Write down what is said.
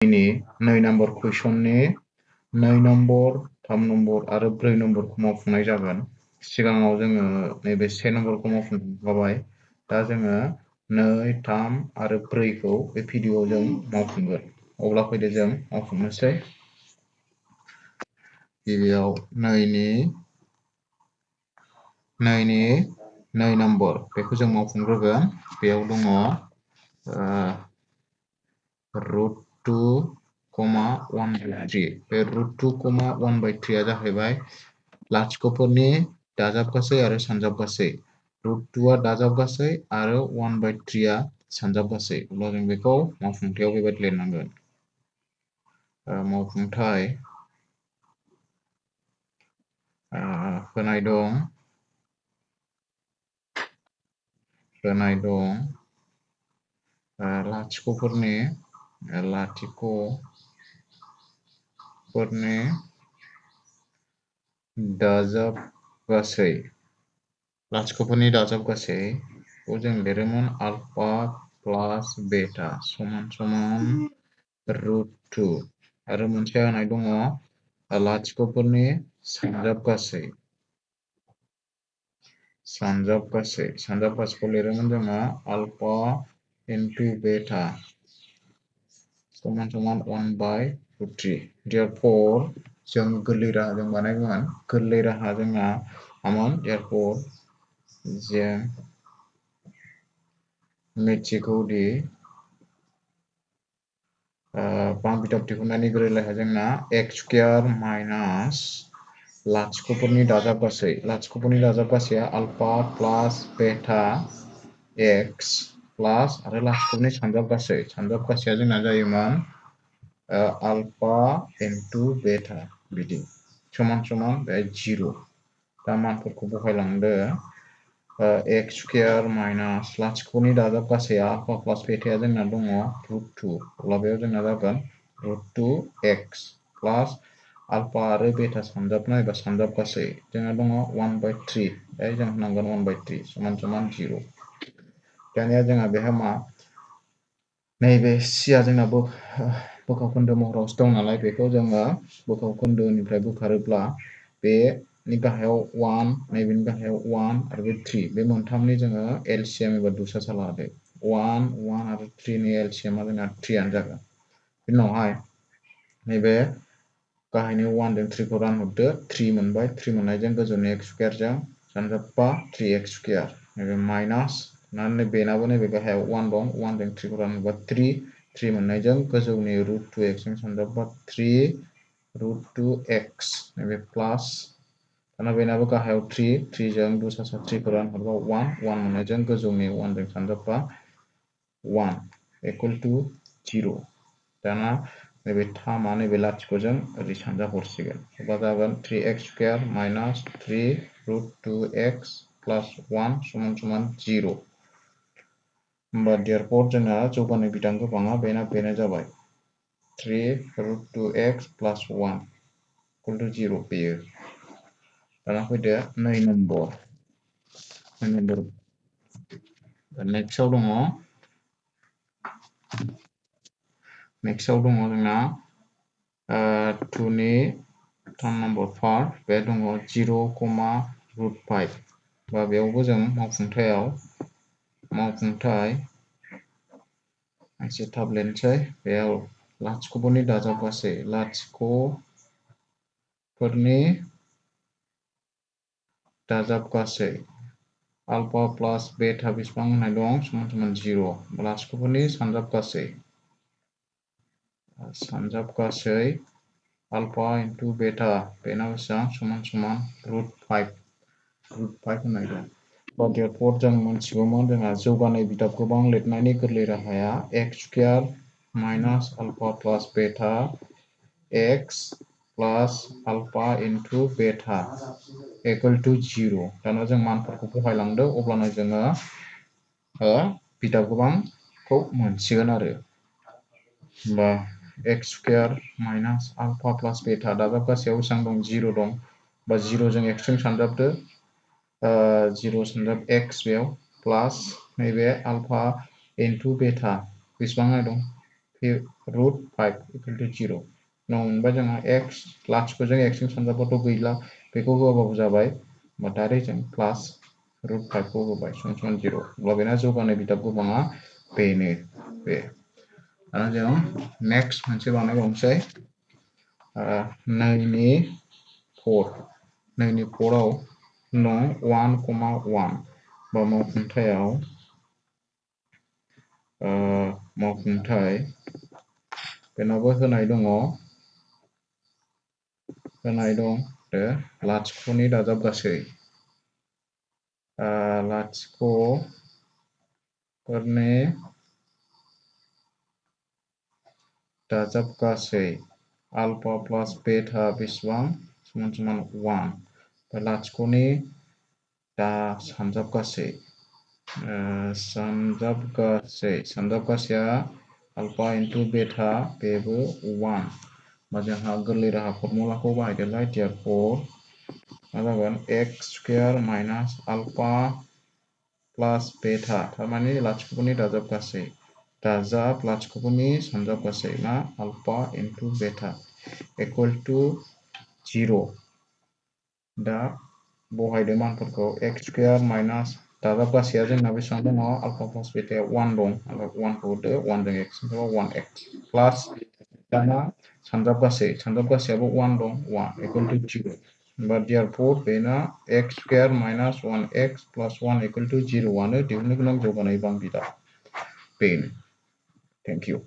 ini 2 number कुइसननि 2 number 3 number आरो 4 नम्बरखौ मावफुंनाय जागोन। सिगाङाव जोङो नैबे 1 नम्बरखौ मावफुंखांबाय। दा जोङो 2, 3 आरो 4खौ बे भिडिअ'आव जों मावफुंगोन। अब्ला फैदो जों मावफुंनोसै। गिबियाव 2नि 2 नम्बर बेखौ जों मावफुंग्रोगोन। बेयाव दङ √2, 1/3 बे √2, 1/3 जाहैबाय लाथिख'फोरनि दाजाबगासै आरो सानजाबगासै। √2 दाजाबगासै आरो 1/3 सानजाबगासै। अब्ला जों बेखौ मावफुंथायाव बेबायदि लिरनांगोन। मावफुंथाय होनाय दं लाथिख'फोरनि दाजाबगासै लाथिख'फोरनि जों लिरोमोन आलफा प्लास बेटा समान √2 आरो मोनसे होनाय दङ लाथिख'फोरनि सानजाबगासैखौ लिरोमोन जोङो आलफा इनटु बेटा समान 1/3। therefore जों गोरलै राहाजों बानायगोन। गोरलै राहा जोंना मामोन? therefore जों मिथिगौ दि बां-बिदाब दिहुननायनि गोरलै राहाया जोंना x² माइनास लाथिख'फोरनि दाजाबगासैया आलफा प्लास बेटा x प्लास आरो लाथिख'फोरनि सानजाबगासैया जोंना जायोमोन आलफा इनटु बेटा बिदि समान 0। दा मानफोरखौ बहायलांदो। x² माइनास लाथिख'नि दाजाबगासैया आलफा प्लास बेटाया जोंना दङ √2। अब्ला बेयाव जोंना जागोन √2x प्लास आलफा आरो बेटा सानजाबनाय एबा सानजाबगासै जोंना दङ 1/3। बेहाय जों होनांगोन 1/3 समान 0। दानिया जोंहा बेहा मा नैबे सिया जोंना बोखावखोन्दो महरावसो दं नालाय बेखौ जोङो बोखावखोन्दोनिफ्राय बोखारोब्ला बेनि गाहायाव 1 नैबेनि गाहायाव 1 आरो बे 3 बे मोनथामनि जोङो एलसिएम एबा दुसासा लादो। 1 आरो 3 नि एलसिएमआ जोंना 3 आनो जागोन। बिनि उनावहाय नैबे गाहायनि 1 जों 3 खौ रानहरदो 3 मोनबाय। 3 मोननायजों गोजौनि x² जों सानजाबबा 3x²। नैबे माइनास बेनाबो नैबे गाहायाव 1 दं। 1 जों 3 खौ रानहरबा 3 मोननायजों गोजौनि √2x जों सानजाबबा 3√2x नैबे प्लास दाना बेनाबो गाहायाव 3 जों दुसासा 3 खौ रानहरबा 1 मोननायजों गोजौनि 1 जों सानजाबबा 1 = 0। दाना नैबे थामआ नैबे लाथिख'जों ओरै सानजा हरसिगोन। अब्ला जागोन 3x² माइनास 3√2x प्लास 1 समान 0। होमबा therefore जोंना जौगानाय बिदां गोबाङा बेनो जाबाय 3√2x प्लास 1 = 0 बेयो। दाना फैदो 2 नम्बर। नेक्स्टआव दङ जोंना 2नि 3 नम्बर पार्ट बे दङ 0,5 बा बेयावबो जों मावफुंथाय एसे थाब लिरनोसै। बेयाव लाथिख'फोरनि दाजाबगासै आलफा प्लास बेटा बेसेबां होनाय दं समान 0। लाथिख'फोरनि सानजाबगासै आलफा इनटु बेटा बेना बेसेबां समान √5 होनाय दं। therefore जों मोनथिगौमोन जोंहा जौगानाय बिदाब गोबां लिरनायनि गोरलै राहाया x² माइनास आलफा प्लास बेटा x प्लास आलफा इनटु बेटा = 0। दाना जों मानफोरखौ बहायलांदो अब्लानो जोङो बिदाब गोबांखौ मोनसिगोन आरो। होमबा x² माइनास आलफा प्लास बेटा दाजाबगासैयाव बेसेबां दं 0 दं। बा 0 जों x जों सानजाबदो 0 सानजाब x बेयाव प्लास नैबे आलफा इनटु बेटा बेसेबां दं root 5 equal to 0 उनाव मोनबाय जोंहा x लाथिखौ जों x जों सानजाबाथ' गैला बेखौ होआबाबो जाबाय होमबा डाइरेक्ट जों प्लास root 5 खौ होबाय समान 0 अब्ला बेना जौगानाय बिदाब गोबाङा बेनो बे आरो जों नेक्स्ट मोनसे बानायबावनोसै 9 नि 4 आव नं 1,1 बा मावफुंथायाव मावफुंथाय बेनावबो होनाय दं लाथिख'नि दाजाब गासै लाथिख'फोरनि दाजाब गासै आल्फा प्लास बेटा बेसेबां समान 1 लाथिख'नि सानजाब गासै सानजाब गासैया आल्फा इनटु बेटा बेबो 1 बा जोंहा गोरलै राहा फर्मुलाखौ बाहायदोलाय therefore मा जागोन x स्क्वायर माइनास आल्फा प्लास बेटा थारमाने लाथिख'फोरनि दाजाब गासै दाजाब लाथिख'फोरनि सानजाब गासै मा आल्फा इनटु बेटा इक्वल टु 0 दा बहायदो मानफोरखौ x स्क्वायर माइनास दाजाब गासैया जोंना बेसेबां दङ आल्फा प्लास बेटाया 1 दं 1 खौ होदो 1 जों x 1x प्लास दाना सानजाब गासैयाबो 1 दं 1 इक्वल टु 0 होमबा therefore बेना x स्क्वायर माइनास 1x प्लास 1 इक्वल टु 0 आनो दिहुननो गोनां जौगानाय बां बिदाब बेनो थेंक इउ